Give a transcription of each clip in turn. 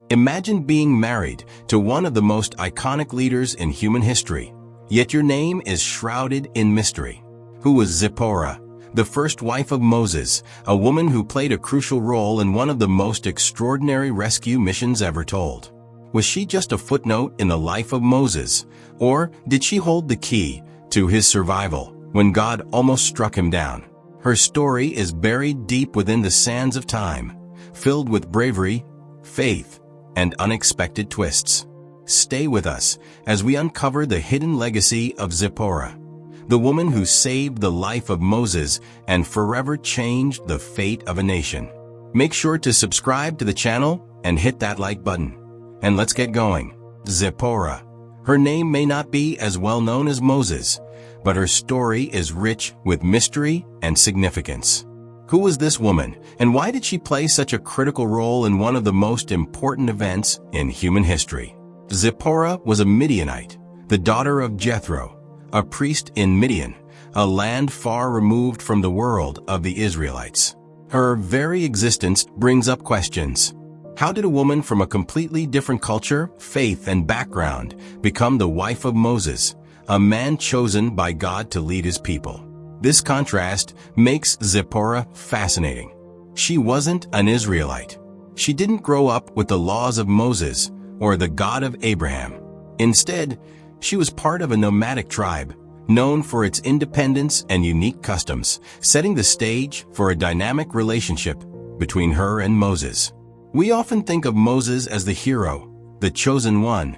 Imagine being married to one of the most iconic leaders in human history, yet your name is shrouded in mystery. Who was Zipporah, the first wife of Moses, a woman who played a crucial role in one of the most extraordinary rescue missions ever told? Was she just a footnote in the life of Moses, or did she hold the key to his survival when God almost struck him down? Her story is buried deep within the sands of time, filled with bravery, faith, and unexpected twists. Stay with us as we uncover the hidden legacy of Zipporah, the woman who saved the life of Moses and forever changed the fate of a nation. Make sure to subscribe to the channel and hit that like button. And let's get going. Zipporah. Her name may not be as well known as Moses, but her story is rich with mystery and significance. Who was this woman, and why did she play such a critical role in one of the most important events in human history? Zipporah was a Midianite, the daughter of Jethro, a priest in Midian, a land far removed from the world of the Israelites. Her very existence brings up questions. How did a woman from a completely different culture, faith, and background become the wife of Moses, a man chosen by God to lead his people? This contrast makes Zipporah fascinating. She wasn't an Israelite. She didn't grow up with the laws of Moses or the God of Abraham. Instead, she was part of a nomadic tribe, known for its independence and unique customs, setting the stage for a dynamic relationship between her and Moses. We often think of Moses as the hero, the chosen one,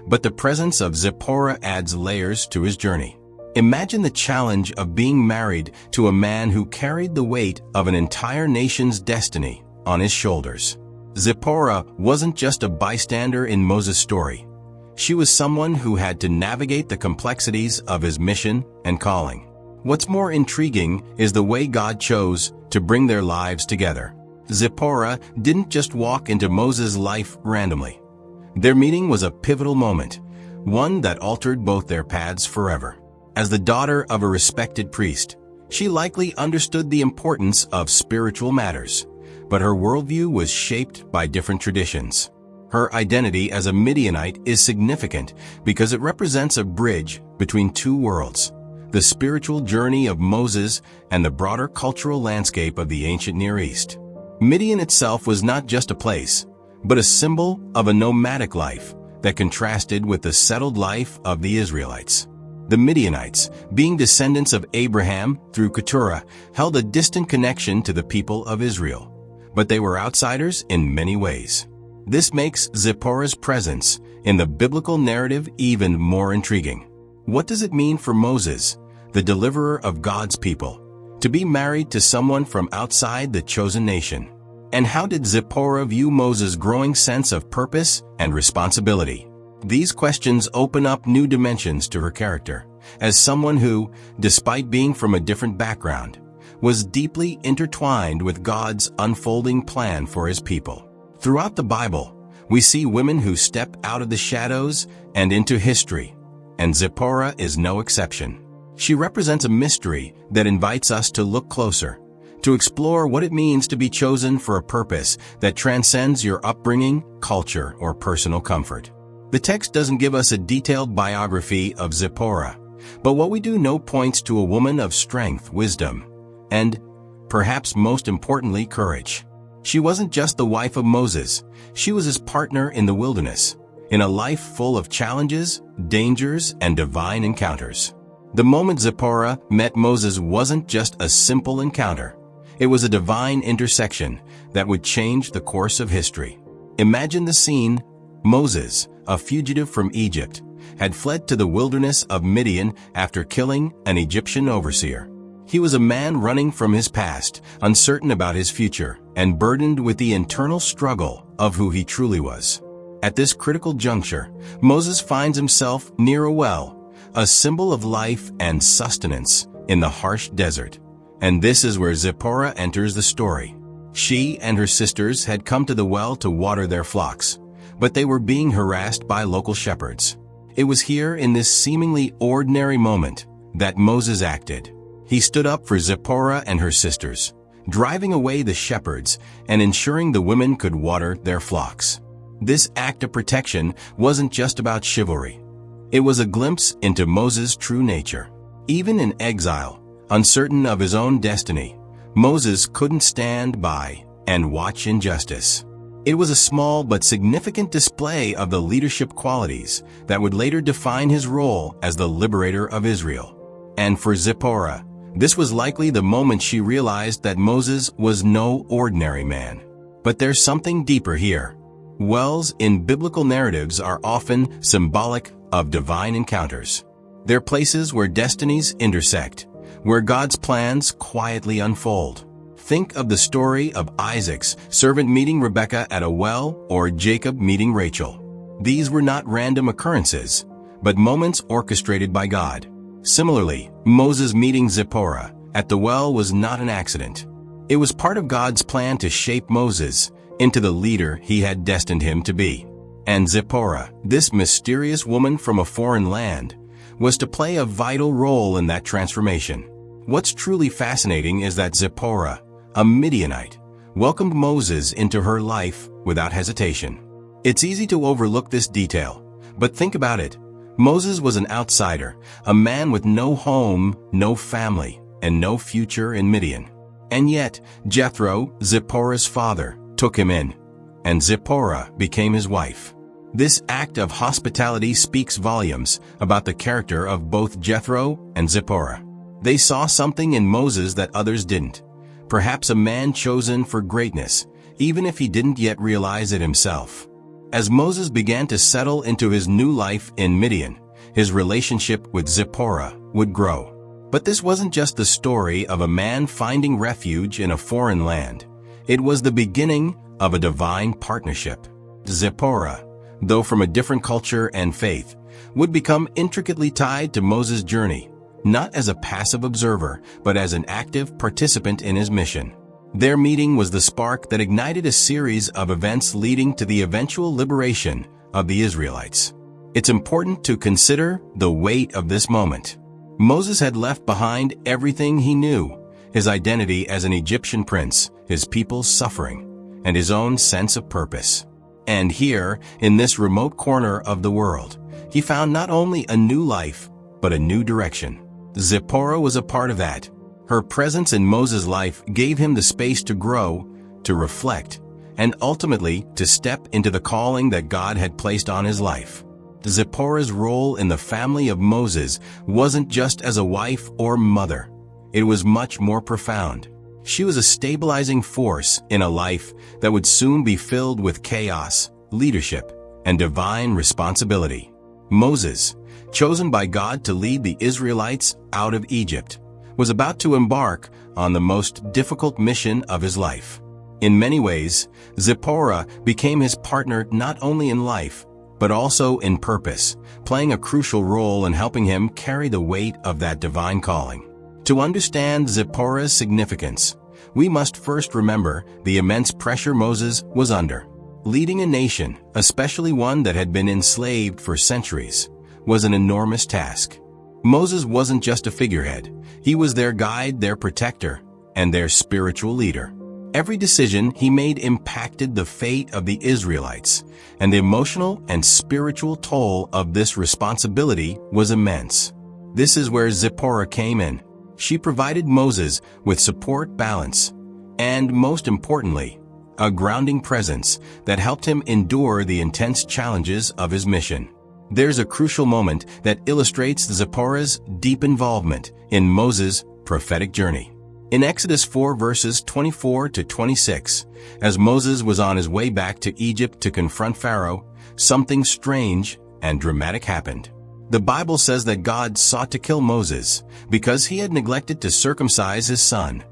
but the presence of Zipporah adds layers to his journey. Imagine the challenge of being married to a man who carried the weight of an entire nation's destiny on his shoulders. Zipporah wasn't just a bystander in Moses' story. She was someone who had to navigate the complexities of his mission and calling. What's more intriguing is the way God chose to bring their lives together. Zipporah didn't just walk into Moses' life randomly. Their meeting was a pivotal moment, one that altered both their paths forever. As the daughter of a respected priest, she likely understood the importance of spiritual matters, but her worldview was shaped by different traditions. Her identity as a Midianite is significant because it represents a bridge between two worlds, the spiritual journey of Moses and the broader cultural landscape of the ancient Near East. Midian itself was not just a place, but a symbol of a nomadic life that contrasted with the settled life of the Israelites. The Midianites, being descendants of Abraham through Keturah, held a distant connection to the people of Israel, but they were outsiders in many ways. This makes Zipporah's presence in the biblical narrative even more intriguing. What does it mean for Moses, the deliverer of God's people, to be married to someone from outside the chosen nation? And how did Zipporah view Moses' growing sense of purpose and responsibility? These questions open up new dimensions to her character, as someone who, despite being from a different background, was deeply intertwined with God's unfolding plan for his people. Throughout the Bible, we see women who step out of the shadows and into history, and Zipporah is no exception. She represents a mystery that invites us to look closer, to explore what it means to be chosen for a purpose that transcends your upbringing, culture, or personal comfort. The text doesn't give us a detailed biography of Zipporah, but what we do know points to a woman of strength, wisdom, and, perhaps most importantly, courage. She wasn't just the wife of Moses, she was his partner in the wilderness, in a life full of challenges, dangers, and divine encounters. The moment Zipporah met Moses wasn't just a simple encounter. It was a divine intersection that would change the course of history. Imagine the scene. Moses, a fugitive from Egypt, had fled to the wilderness of Midian after killing an Egyptian overseer. He was a man running from his past, uncertain about his future, and burdened with the internal struggle of who he truly was. At this critical juncture, Moses finds himself near a well, a symbol of life and sustenance in the harsh desert. And this is where Zipporah enters the story. She and her sisters had come to the well to water their flocks, but they were being harassed by local shepherds. It was here in this seemingly ordinary moment that Moses acted. He stood up for Zipporah and her sisters, driving away the shepherds and ensuring the women could water their flocks. This act of protection wasn't just about chivalry. It was a glimpse into Moses' true nature. Even in exile, uncertain of his own destiny, Moses couldn't stand by and watch injustice. It was a small but significant display of the leadership qualities that would later define his role as the liberator of Israel. And for Zipporah, this was likely the moment she realized that Moses was no ordinary man. But there's something deeper here. Wells in biblical narratives are often symbolic of divine encounters. They're places where destinies intersect, where God's plans quietly unfold. Think of the story of Isaac's servant meeting Rebekah at a well or Jacob meeting Rachel. These were not random occurrences, but moments orchestrated by God. Similarly, Moses meeting Zipporah at the well was not an accident. It was part of God's plan to shape Moses into the leader he had destined him to be. And Zipporah, this mysterious woman from a foreign land, was to play a vital role in that transformation. What's truly fascinating is that Zipporah, a Midianite, welcomed Moses into her life without hesitation. It's easy to overlook this detail, but think about it. Moses was an outsider, a man with no home, no family, and no future in Midian. And yet, Jethro, Zipporah's father, took him in, and Zipporah became his wife. This act of hospitality speaks volumes about the character of both Jethro and Zipporah. They saw something in Moses that others didn't, perhaps a man chosen for greatness, even if he didn't yet realize it himself. As Moses began to settle into his new life in Midian, his relationship with Zipporah would grow. But this wasn't just the story of a man finding refuge in a foreign land. It was the beginning of a divine partnership. Zipporah, though from a different culture and faith, would become intricately tied to Moses' journey, not as a passive observer, but as an active participant in his mission. Their meeting was the spark that ignited a series of events leading to the eventual liberation of the Israelites. It's important to consider the weight of this moment. Moses had left behind everything he knew, his identity as an Egyptian prince, his people's suffering, and his own sense of purpose. And here, in this remote corner of the world, he found not only a new life, but a new direction. Zipporah was a part of that. Her presence in Moses' life gave him the space to grow, to reflect, and ultimately to step into the calling that God had placed on his life. Zipporah's role in the family of Moses wasn't just as a wife or mother. It was much more profound. She was a stabilizing force in a life that would soon be filled with chaos, leadership, and divine responsibility. Moses, chosen by God to lead the Israelites out of Egypt, was about to embark on the most difficult mission of his life. In many ways, Zipporah became his partner not only in life, but also in purpose, playing a crucial role in helping him carry the weight of that divine calling. To understand Zipporah's significance, we must first remember the immense pressure Moses was under. Leading a nation, especially one that had been enslaved for centuries, was an enormous task. Moses wasn't just a figurehead. He was their guide, their protector, and their spiritual leader. Every decision he made impacted the fate of the Israelites, and the emotional and spiritual toll of this responsibility was immense. This is where Zipporah came in. She provided Moses with support, balance, and most importantly, a grounding presence that helped him endure the intense challenges of his mission. There's a crucial moment that illustrates Zipporah's deep involvement in Moses' prophetic journey. In Exodus 4 verses 24 to 26, as Moses was on his way back to Egypt to confront Pharaoh, something strange and dramatic happened. The Bible says that God sought to kill Moses because he had neglected to circumcise his son,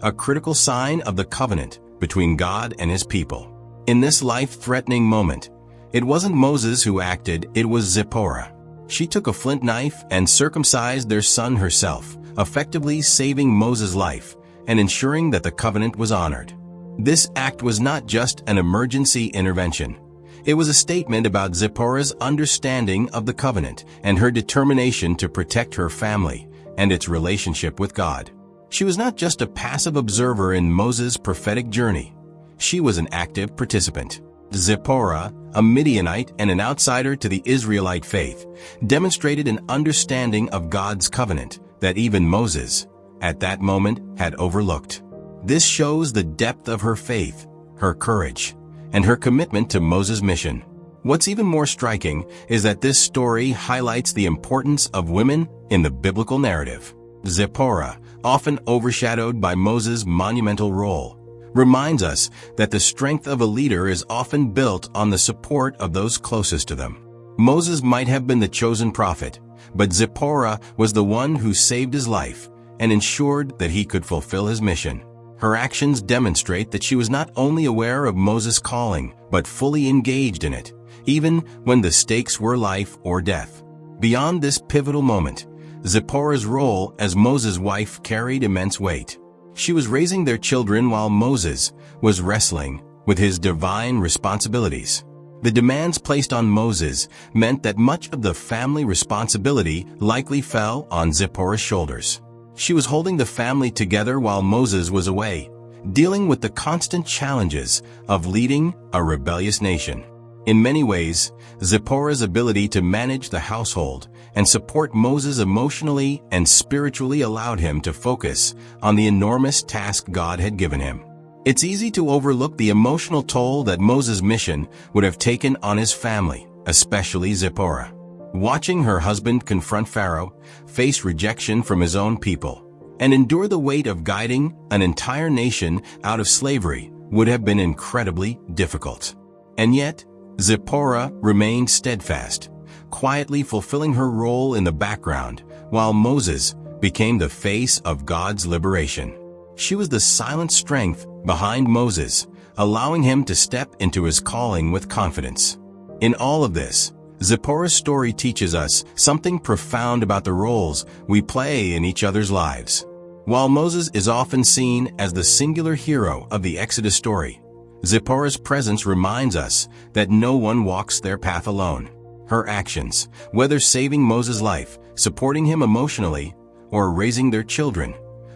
a critical sign of the covenant between God and his people. In this life-threatening moment, it wasn't Moses who acted, it was Zipporah. She took a flint knife and circumcised their son herself, effectively saving Moses' life and ensuring that the covenant was honored. This act was not just an emergency intervention. It was a statement about Zipporah's understanding of the covenant and her determination to protect her family and its relationship with God. She was not just a passive observer in Moses' prophetic journey. She was an active participant. Zipporah, a Midianite and an outsider to the Israelite faith, demonstrated an understanding of God's covenant that even Moses, at that moment, had overlooked. This shows the depth of her faith, her courage, and her commitment to Moses' mission. What's even more striking is that this story highlights the importance of women in the biblical narrative. Zipporah, often overshadowed by Moses' monumental role, reminds us that the strength of a leader is often built on the support of those closest to them. Moses might have been the chosen prophet, but Zipporah was the one who saved his life and ensured that he could fulfill his mission. Her actions demonstrate that she was not only aware of Moses' calling, but fully engaged in it, even when the stakes were life or death. Beyond this pivotal moment, Zipporah's role as Moses' wife carried immense weight. She was raising their children while Moses was wrestling with his divine responsibilities. The demands placed on Moses meant that much of the family responsibility likely fell on Zipporah's shoulders. She was holding the family together while Moses was away, dealing with the constant challenges of leading a rebellious nation. In many ways, Zipporah's ability to manage the household and support Moses emotionally and spiritually allowed him to focus on the enormous task God had given him. It's easy to overlook the emotional toll that Moses' mission would have taken on his family, especially Zipporah. Watching her husband confront Pharaoh, face rejection from his own people, and endure the weight of guiding an entire nation out of slavery would have been incredibly difficult. And yet, Zipporah remained steadfast, quietly fulfilling her role in the background, while Moses became the face of God's liberation. She was the silent strength behind Moses, allowing him to step into his calling with confidence. In all of this, Zipporah's story teaches us something profound about the roles we play in each other's lives. While Moses is often seen as the singular hero of the Exodus story, Zipporah's presence reminds us that no one walks their path alone. Her actions, whether saving Moses' life, supporting him emotionally, or raising their children,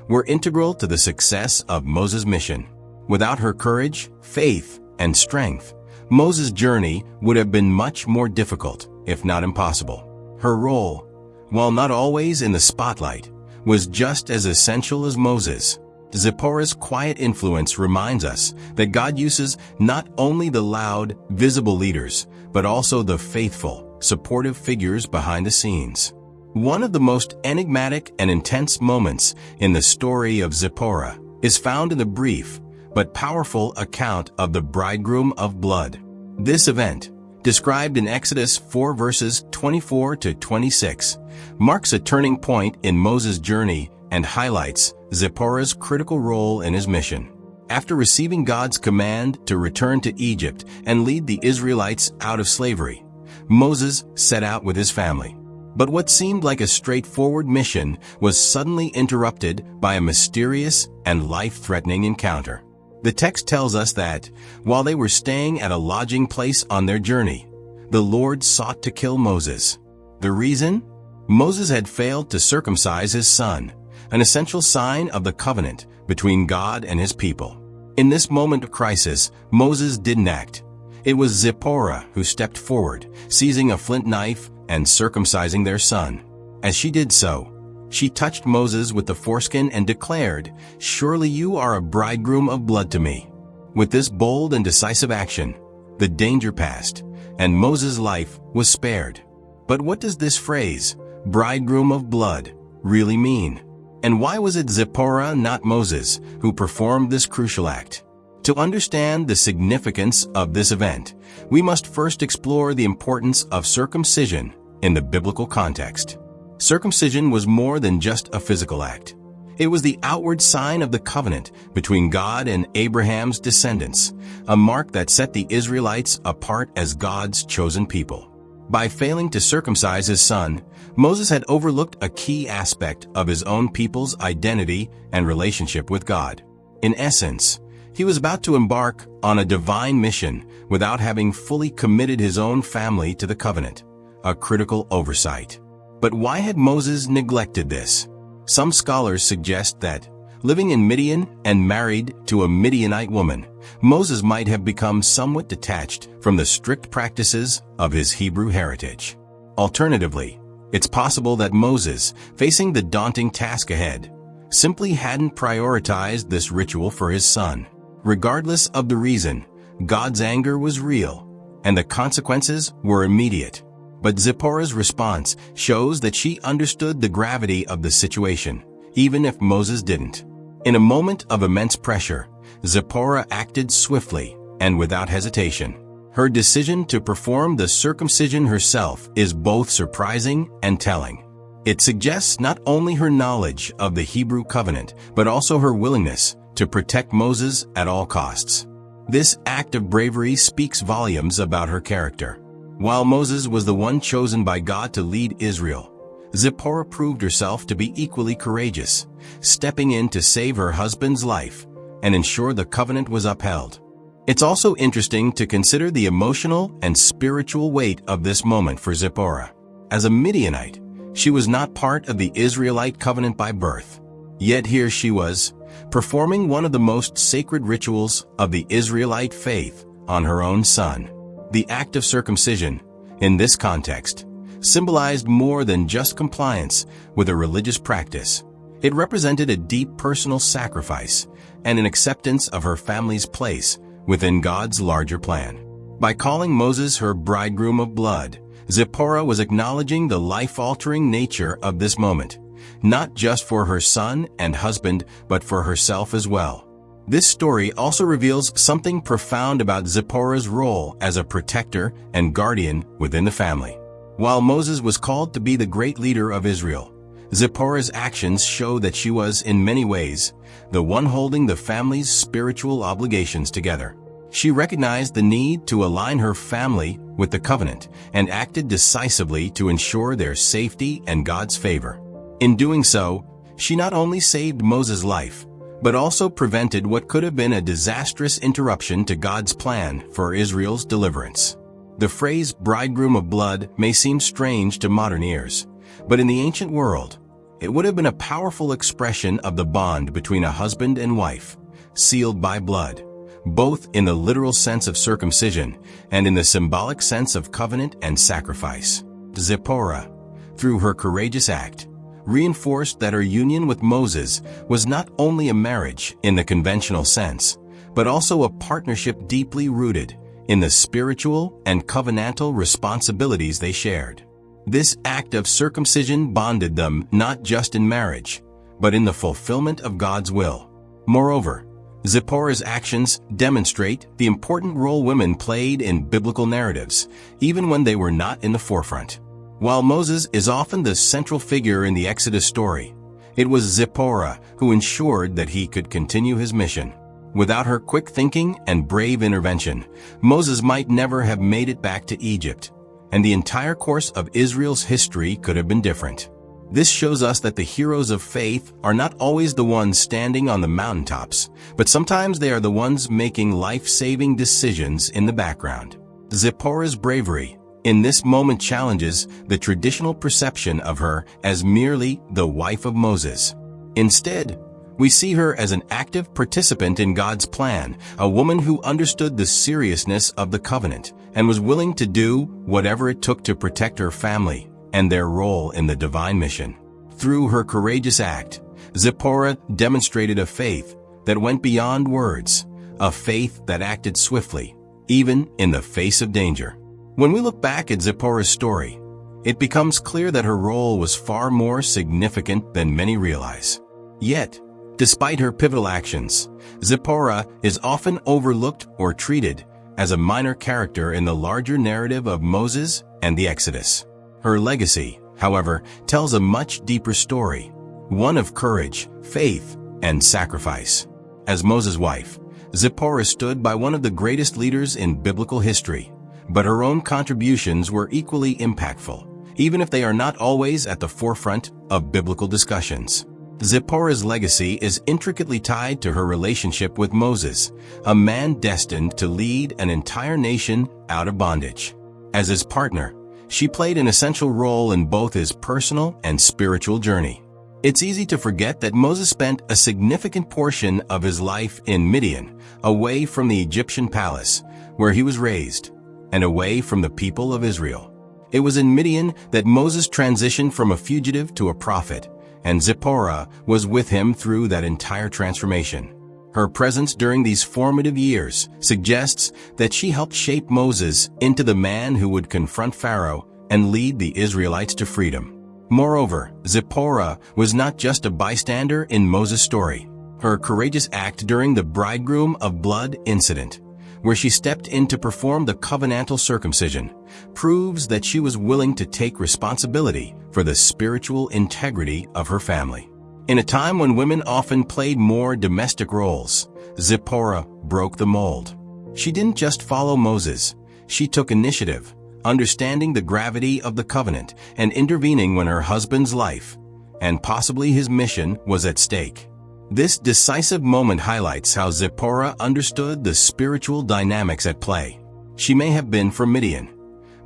were integral to the success of Moses' mission. Without her courage, faith, and strength, Moses' journey would have been much more difficult, if not impossible. Her role, while not always in the spotlight, was just as essential as Moses. Zipporah's quiet influence reminds us that God uses not only the loud, visible leaders, but also the faithful, supportive figures behind the scenes. One of the most enigmatic and intense moments in the story of Zipporah is found in the brief but powerful account of the bridegroom of blood. This event, described in Exodus 4 verses 24 to 26, marks a turning point in Moses' journey and highlights Zipporah's critical role in his mission. After receiving God's command to return to Egypt and lead the Israelites out of slavery, Moses set out with his family. But what seemed like a straightforward mission was suddenly interrupted by a mysterious and life-threatening encounter. The text tells us that, while they were staying at a lodging place on their journey, the Lord sought to kill Moses. The reason? Moses had failed to circumcise his son, an essential sign of the covenant between God and his people. In this moment of crisis, Moses didn't act. It was Zipporah who stepped forward, seizing a flint knife and circumcising their son. As she did so, she touched Moses with the foreskin and declared, "Surely you are a bridegroom of blood to me." With this bold and decisive action, the danger passed, and Moses' life was spared. But what does this phrase, bridegroom of blood, really mean? And why was it Zipporah, not Moses, who performed this crucial act? To understand the significance of this event, we must first explore the importance of circumcision in the biblical context. Circumcision was more than just a physical act. It was the outward sign of the covenant between God and Abraham's descendants, a mark that set the Israelites apart as God's chosen people. By failing to circumcise his son, Moses had overlooked a key aspect of his own people's identity and relationship with God. In essence, he was about to embark on a divine mission without having fully committed his own family to the covenant, a critical oversight. But why had Moses neglected this? Some scholars suggest that, living in Midian and married to a Midianite woman, Moses might have become somewhat detached from the strict practices of his Hebrew heritage. Alternatively, it's possible that Moses, facing the daunting task ahead, simply hadn't prioritized this ritual for his son. Regardless of the reason, God's anger was real, and the consequences were immediate. But Zipporah's response shows that she understood the gravity of the situation, even if Moses didn't. In a moment of immense pressure, Zipporah acted swiftly and without hesitation. Her decision to perform the circumcision herself is both surprising and telling. It suggests not only her knowledge of the Hebrew covenant, but also her willingness to protect Moses at all costs. This act of bravery speaks volumes about her character. While Moses was the one chosen by God to lead Israel, Zipporah proved herself to be equally courageous, stepping in to save her husband's life and ensure the covenant was upheld. It's also interesting to consider the emotional and spiritual weight of this moment for Zipporah. As a Midianite, she was not part of the Israelite covenant by birth. Yet here she was, performing one of the most sacred rituals of the Israelite faith on her own son. The act of circumcision, in this context, symbolized more than just compliance with a religious practice. It represented a deep personal sacrifice and an acceptance of her family's place within God's larger plan. By calling Moses her bridegroom of blood, Zipporah was acknowledging the life-altering nature of this moment, not just for her son and husband, but for herself as well. This story also reveals something profound about Zipporah's role as a protector and guardian within the family. While Moses was called to be the great leader of Israel, Zipporah's actions show that she was, in many ways, the one holding the family's spiritual obligations together. She recognized the need to align her family with the covenant and acted decisively to ensure their safety and God's favor. In doing so, she not only saved Moses' life, but also prevented what could have been a disastrous interruption to God's plan for Israel's deliverance. The phrase bridegroom of blood may seem strange to modern ears, but in the ancient world, it would have been a powerful expression of the bond between a husband and wife, sealed by blood, both in the literal sense of circumcision and in the symbolic sense of covenant and sacrifice. Zipporah, through her courageous act, reinforced that her union with Moses was not only a marriage in the conventional sense, but also a partnership deeply rooted in the spiritual and covenantal responsibilities they shared. This act of circumcision bonded them not just in marriage, but in the fulfillment of God's will. Moreover, Zipporah's actions demonstrate the important role women played in biblical narratives, even when they were not in the forefront. While Moses is often the central figure in the Exodus story, it was Zipporah who ensured that he could continue his mission. Without her quick thinking and brave intervention, Moses might never have made it back to Egypt, and the entire course of Israel's history could have been different. This shows us that the heroes of faith are not always the ones standing on the mountaintops, but sometimes they are the ones making life-saving decisions in the background. Zipporah's bravery in this moment challenges the traditional perception of her as merely the wife of Moses. Instead, we see her as an active participant in God's plan, a woman who understood the seriousness of the covenant and was willing to do whatever it took to protect her family and their role in the divine mission. Through her courageous act, Zipporah demonstrated a faith that went beyond words, a faith that acted swiftly, even in the face of danger. When we look back at Zipporah's story, it becomes clear that her role was far more significant than many realize. Yet, despite her pivotal actions, Zipporah is often overlooked or treated as a minor character in the larger narrative of Moses and the Exodus. Her legacy, however, tells a much deeper story, one of courage, faith, and sacrifice. As Moses' wife, Zipporah stood by one of the greatest leaders in biblical history, but her own contributions were equally impactful, even if they are not always at the forefront of biblical discussions. Zipporah's legacy is intricately tied to her relationship with Moses, a man destined to lead an entire nation out of bondage. As his partner, she played an essential role in both his personal and spiritual journey. It's easy to forget that Moses spent a significant portion of his life in Midian, away from the Egyptian palace, where he was raised, and away from the people of Israel. It was in Midian that Moses transitioned from a fugitive to a prophet, and ZIPPORAH was with him through that entire transformation. Her presence during these formative years suggests that she helped shape Moses into the man who would confront Pharaoh and lead the Israelites to freedom. Moreover, ZIPPORAH was not just a bystander in Moses' story. Her courageous act during the bridegroom of blood incident, where she stepped in to perform the covenantal circumcision, proves that she was willing to take responsibility for the spiritual integrity of her family. In a time when women often played more domestic roles, ZIPPORAH broke the mold. She didn't just follow Moses, she took initiative, understanding the gravity of the covenant and intervening when her husband's life, and possibly his mission, was at stake. This decisive moment highlights how ZIPPORAH understood the spiritual dynamics at play. She may have been from Midian,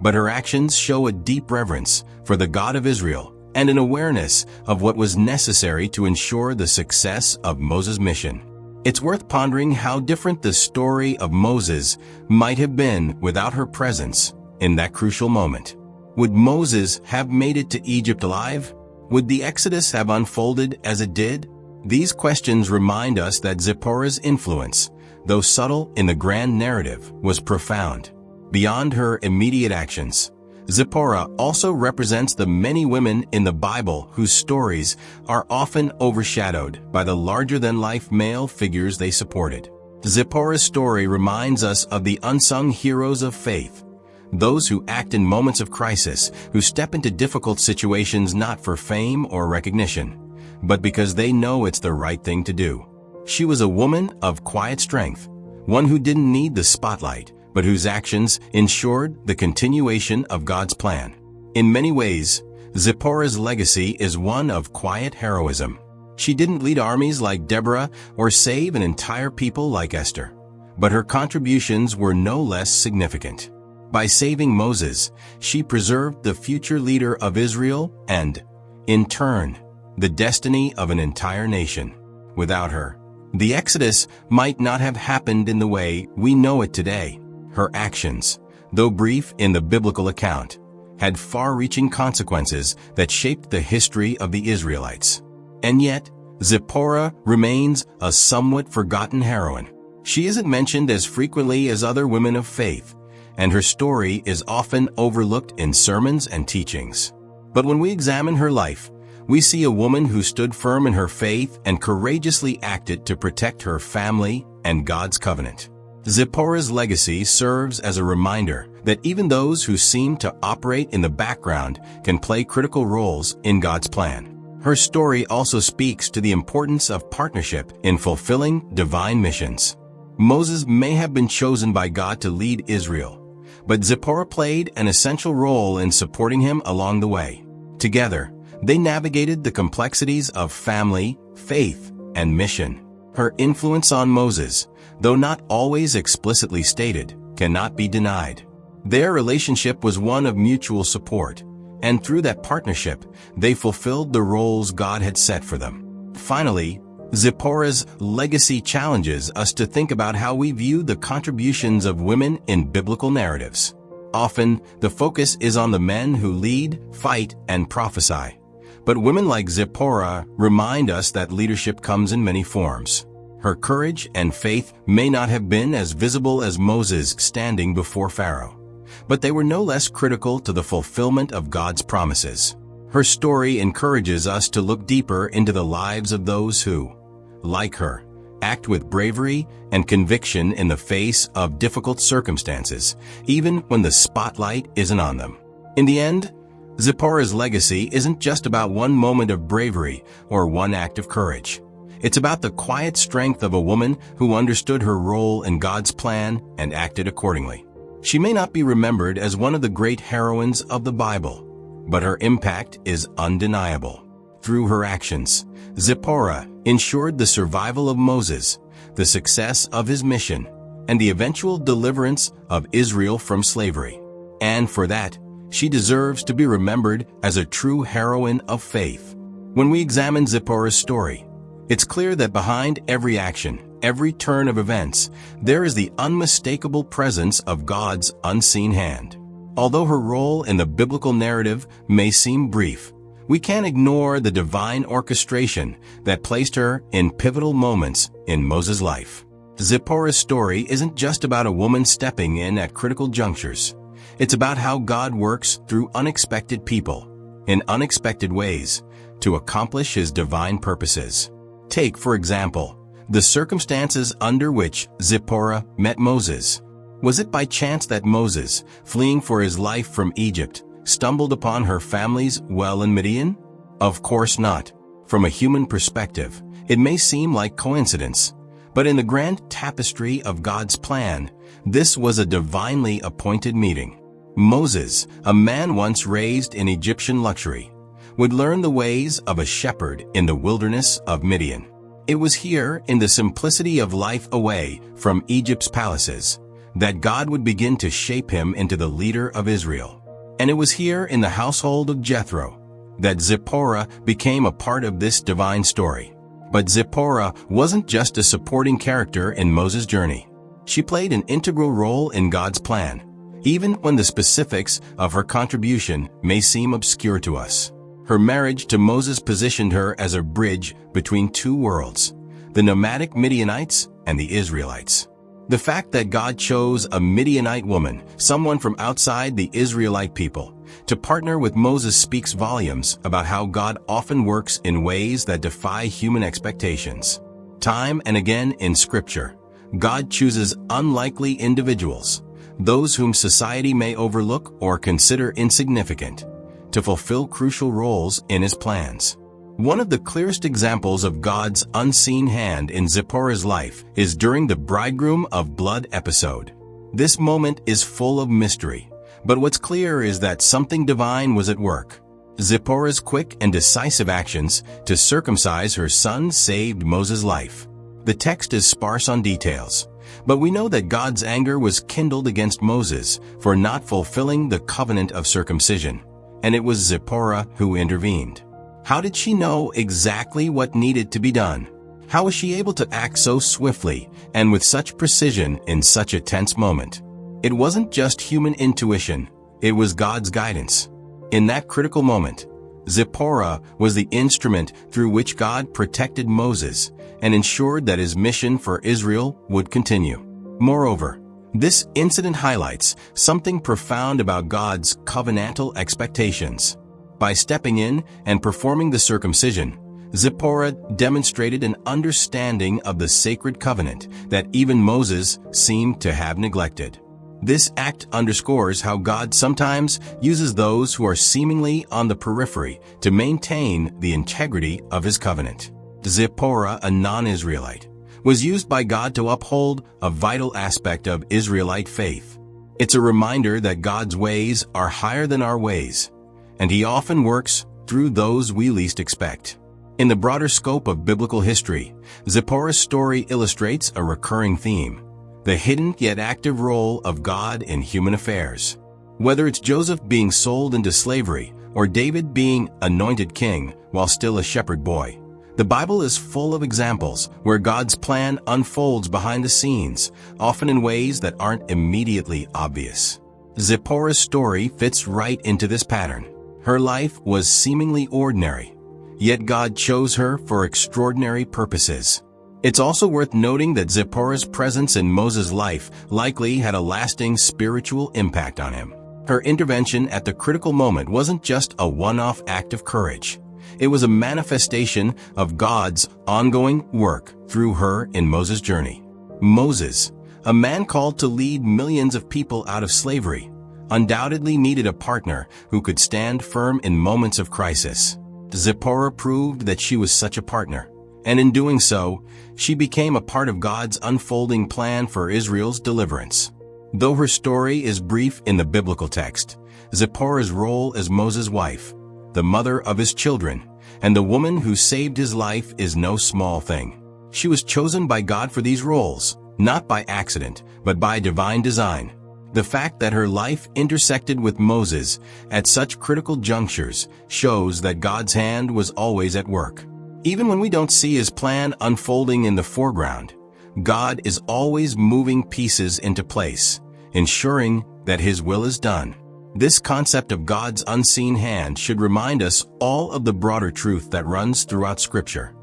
but her actions show a deep reverence for the God of Israel and an awareness of what was necessary to ensure the success of Moses' mission. It's worth pondering how different the story of Moses might have been without her presence in that crucial moment. Would Moses have made it to Egypt alive? Would the Exodus have unfolded as it did? These questions remind us that ZIPPORAH's influence, though subtle in the grand narrative, was profound. Beyond her immediate actions, ZIPPORAH also represents the many women in the Bible whose stories are often overshadowed by the larger-than-life male figures they supported. ZIPPORAH's story reminds us of the unsung heroes of faith, those who act in moments of crisis, who step into difficult situations not for fame or recognition, but because they know it's the right thing to do. She was a woman of quiet strength, one who didn't need the spotlight, but whose actions ensured the continuation of God's plan. In many ways, ZIPPORAH's legacy is one of quiet heroism. She didn't lead armies like Deborah or save an entire people like Esther, but her contributions were no less significant. By saving Moses, she preserved the future leader of Israel and, in turn, the destiny of an entire nation. Without her, the Exodus might not have happened in the way we know it today. Her actions, though brief in the biblical account, had far-reaching consequences that shaped the history of the Israelites. And yet, ZIPPORAH remains a somewhat forgotten heroine. She isn't mentioned as frequently as other women of faith, and her story is often overlooked in sermons and teachings. But when we examine her life, we see a woman who stood firm in her faith and courageously acted to protect her family and God's covenant. ZIPPORAH's legacy serves as a reminder that even those who seem to operate in the background can play critical roles in God's plan. Her story also speaks to the importance of partnership in fulfilling divine missions. Moses may have been chosen by God to lead Israel, but ZIPPORAH played an essential role in supporting him along the way. Together, they navigated the complexities of family, faith, and mission. Her influence on Moses, though not always explicitly stated, cannot be denied. Their relationship was one of mutual support, and through that partnership, they fulfilled the roles God had set for them. Finally, ZIPPORAH's legacy challenges us to think about how we view the contributions of women in biblical narratives. Often, the focus is on the men who lead, fight, and prophesy. But women like ZIPPORAH remind us that leadership comes in many forms. Her courage and faith may not have been as visible as Moses standing before Pharaoh, but they were no less critical to the fulfillment of God's promises. Her story encourages us to look deeper into the lives of those who, like her, act with bravery and conviction in the face of difficult circumstances, even when the spotlight isn't on them. In the end, ZIPPORAH's legacy isn't just about one moment of bravery or one act of courage. It's about the quiet strength of a woman who understood her role in God's plan and acted accordingly. She may not be remembered as one of the great heroines of the Bible, but her impact is undeniable. Through her actions, ZIPPORAH ensured the survival of Moses, the success of his mission, and the eventual deliverance of Israel from slavery. And for that, she deserves to be remembered as a true heroine of faith. When we examine Zipporah's story, it's clear that behind every action, every turn of events, there is the unmistakable presence of God's unseen hand. Although her role in the biblical narrative may seem brief, we can't ignore the divine orchestration that placed her in pivotal moments in Moses' life. Zipporah's story isn't just about a woman stepping in at critical junctures. It's about how God works through unexpected people, in unexpected ways, to accomplish His divine purposes. Take, for example, the circumstances under which Zipporah met Moses. Was it by chance that Moses, fleeing for his life from Egypt, stumbled upon her family's well in Midian? Of course not. From a human perspective, it may seem like coincidence, but in the grand tapestry of God's plan, this was a divinely appointed meeting. Moses, a man once raised in Egyptian luxury, would learn the ways of a shepherd in the wilderness of Midian. It was here, in the simplicity of life away from Egypt's palaces, that God would begin to shape him into the leader of Israel. And it was here in the household of Jethro that Zipporah became a part of this divine story. But Zipporah wasn't just a supporting character in Moses' journey. She played an integral role in God's plan, even when the specifics of her contribution may seem obscure to us. Her marriage to Moses positioned her as a bridge between two worlds, the nomadic Midianites and the Israelites. The fact that God chose a Midianite woman, someone from outside the Israelite people, to partner with Moses speaks volumes about how God often works in ways that defy human expectations. Time and again in Scripture, God chooses unlikely individuals, those whom society may overlook or consider insignificant, to fulfill crucial roles in His plans. One of the clearest examples of God's unseen hand in Zipporah's life is during the bridegroom of blood episode. This moment is full of mystery, but what's clear is that something divine was at work. Zipporah's quick and decisive actions to circumcise her son saved Moses' life. The text is sparse on details, but we know that God's anger was kindled against Moses for not fulfilling the covenant of circumcision, and it was Zipporah who intervened. How did she know exactly what needed to be done? How was she able to act so swiftly and with such precision in such a tense moment? It wasn't just human intuition, it was God's guidance. In that critical moment, Zipporah was the instrument through which God protected Moses and ensured that his mission for Israel would continue. Moreover, this incident highlights something profound about God's covenantal expectations. By stepping in and performing the circumcision, Zipporah demonstrated an understanding of the sacred covenant that even Moses seemed to have neglected. This act underscores how God sometimes uses those who are seemingly on the periphery to maintain the integrity of His covenant. Zipporah, a non-Israelite, was used by God to uphold a vital aspect of Israelite faith. It's a reminder that God's ways are higher than our ways, and He often works through those we least expect. In the broader scope of biblical history, Zipporah's story illustrates a recurring theme: the hidden yet active role of God in human affairs. Whether it's Joseph being sold into slavery or David being anointed king while still a shepherd boy, the Bible is full of examples where God's plan unfolds behind the scenes, often in ways that aren't immediately obvious. Zipporah's story fits right into this pattern. Her life was seemingly ordinary, yet God chose her for extraordinary purposes. It's also worth noting that Zipporah's presence in Moses' life likely had a lasting spiritual impact on him. Her intervention at the critical moment wasn't just a one-off act of courage. It was a manifestation of God's ongoing work through her in Moses' journey. Moses, a man called to lead millions of people out of slavery, undoubtedly needed a partner who could stand firm in moments of crisis. Zipporah proved that she was such a partner, and in doing so, she became a part of God's unfolding plan for Israel's deliverance. Though her story is brief in the biblical text, Zipporah's role as Moses' wife, the mother of his children, and the woman who saved his life is no small thing. She was chosen by God for these roles, not by accident, but by divine design. The fact that her life intersected with Moses at such critical junctures shows that God's hand was always at work. Even when we don't see his plan unfolding in the foreground, God is always moving pieces into place, ensuring that his will is done. This concept of God's unseen hand should remind us all of the broader truth that runs throughout Scripture.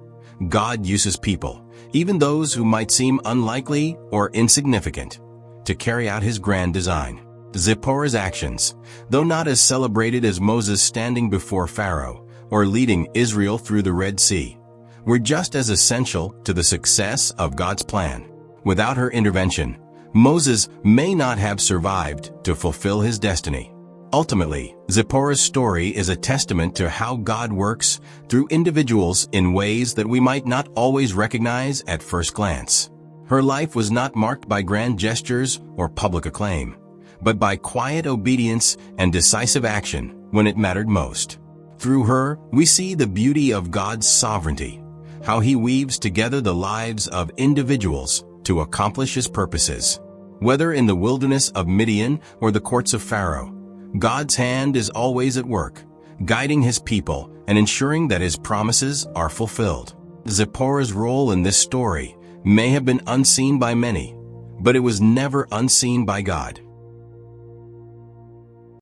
God uses people, even those who might seem unlikely or insignificant, to carry out his grand design. Zipporah's actions, though not as celebrated as Moses standing before Pharaoh or leading Israel through the Red Sea, were just as essential to the success of God's plan. Without her intervention, Moses may not have survived to fulfill his destiny. Ultimately, Zipporah's story is a testament to how God works through individuals in ways that we might not always recognize at first glance. Her life was not marked by grand gestures or public acclaim, but by quiet obedience and decisive action when it mattered most. Through her, we see the beauty of God's sovereignty, how he weaves together the lives of individuals to accomplish his purposes. Whether in the wilderness of Midian or the courts of Pharaoh, God's hand is always at work, guiding his people and ensuring that his promises are fulfilled. Zipporah's role in this story may have been unseen by many, but it was never unseen by God.